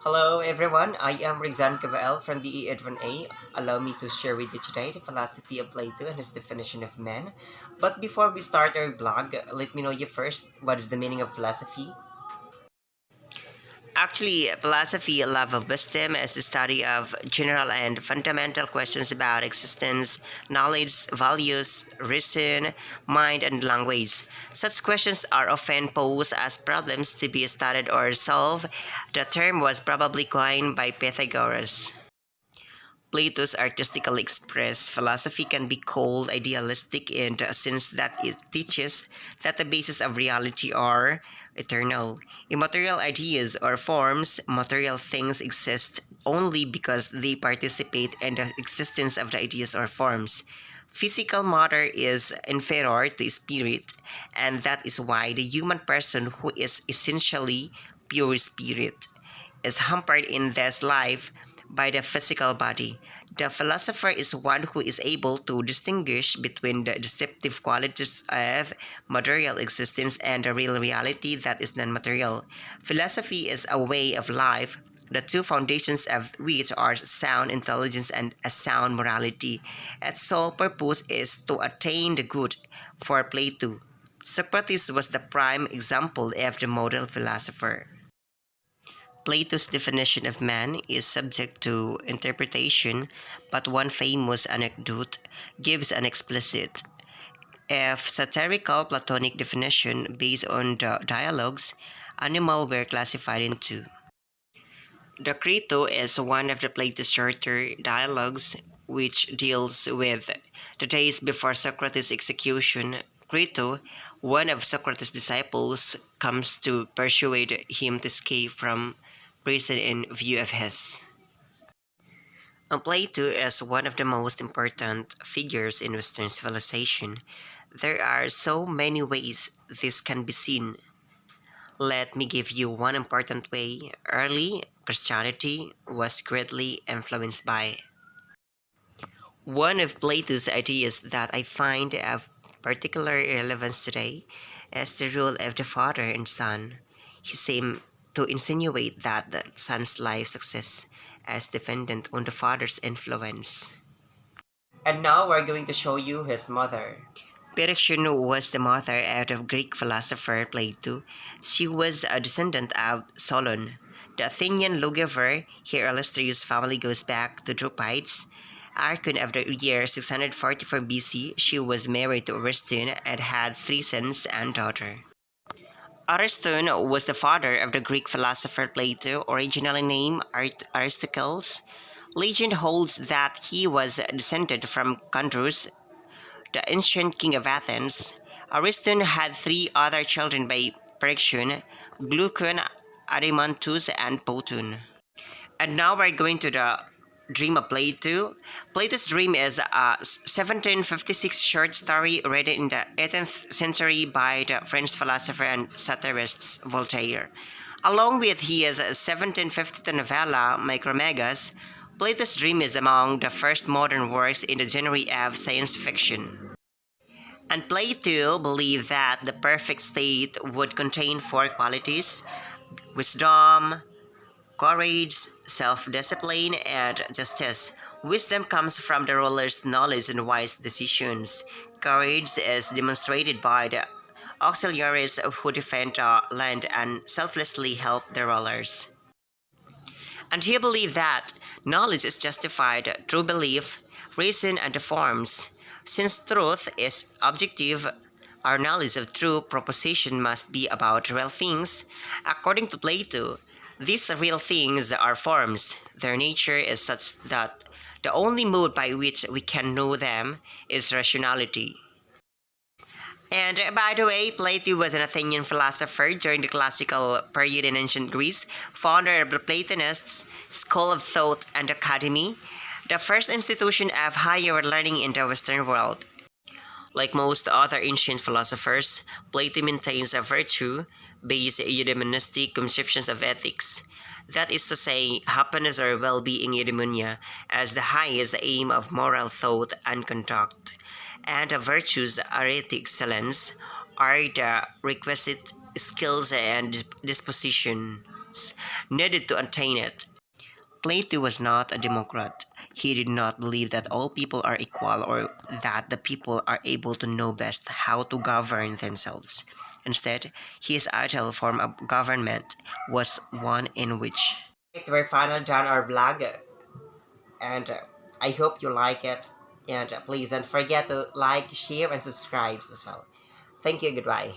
Hello everyone, I am Rizan Cavael from the E1A. Allow me to share with you today the philosophy of Plato and his definition of man. But before we start our blog, let me know you first, what is the meaning of philosophy? Actually, philosophy, a love of wisdom, is the study of general and fundamental questions about existence, knowledge, values, reason, mind, and language. Such questions are often posed as problems to be studied or solved. The term was probably coined by Pythagoras. Plato's artistically expressed philosophy can be called idealistic in the sense that it teaches that the basis of reality are eternal. Immaterial ideas or forms, material things exist only because they participate in the existence of the ideas or forms. Physical matter is inferior to spirit, and that is why the human person, who is essentially pure spirit, is hampered in this life by the physical body. The philosopher is one who is able to distinguish between the deceptive qualities of material existence and the real reality that is non material. Philosophy is a way of life, the two foundations of which are sound intelligence and a sound morality. Its sole purpose is to attain the good. For Plato, Socrates was the prime example of the model philosopher. Plato's definition of man is subject to interpretation, but one famous anecdote gives an explicit, if satirical Platonic definition based on the dialogues. Animals were classified into. The Crito is one of the Plato's shorter dialogues which deals with the days before Socrates' execution. Crito, one of Socrates' disciples, comes to persuade him to escape from prison in view of his. Plato is one of the most important figures in Western civilization. There are so many ways this can be seen. Let me give you one important way. Early Christianity was greatly influenced by. One of Plato's ideas that I find of particular relevance today is the role of the father and son. He seemed to insinuate that the son's life success is dependent on the father's influence. And now we're going to show you his mother. Perictione was the mother of the Greek philosopher Plato. She was a descendant of Solon. The Athenian lawgiver, her illustrious family goes back to Drupides. Archon of the year 644 BC, she was married to Ariston and had three sons and daughter. Ariston was the father of the Greek philosopher Plato, originally named Aristocles. Legend holds that he was descended from Chondrus, the ancient king of Athens. Ariston had three other children by Perictione: Glucon, Adimantus, and Potun. And now we're going to the dream of Plato. Plato's dream is a 1756 short story written in the 18th century by the French philosopher and satirist Voltaire. Along with his 1752 novella Micromegas, Plato's dream is among the first modern works in the genre of science fiction. And Plato believed that the perfect state would contain four qualities: wisdom, courage, self-discipline, and justice. Wisdom comes from the ruler's knowledge and wise decisions. Courage is demonstrated by the auxiliaries who defend the land and selflessly help the rulers. And he believed that knowledge is justified through belief, reason, and the forms. Since truth is objective, our knowledge of true proposition must be about real things. According to Plato, these real things are forms. Their nature is such that the only mode by which we can know them is rationality. And by the way, Plato was an Athenian philosopher during the classical period in ancient Greece, founder of the Platonists, school of thought and academy, the first institution of higher learning in the Western world. Like most other ancient philosophers, Plato maintains a virtue-based eudaimonistic conceptions of ethics. That is to say, happiness or well-being eudaimonia as the highest aim of moral thought and conduct, and the virtues arete excellence are the requisite skills and disposition. needed to attain it. Plato was not a democrat. He did not believe that all people are equal or that the people are able to know best how to govern themselves. Instead, his ideal form of government was one in which we're finally done our vlog, and I hope you like it. And please don't forget to like, share, and subscribe as well. Thank you. Goodbye.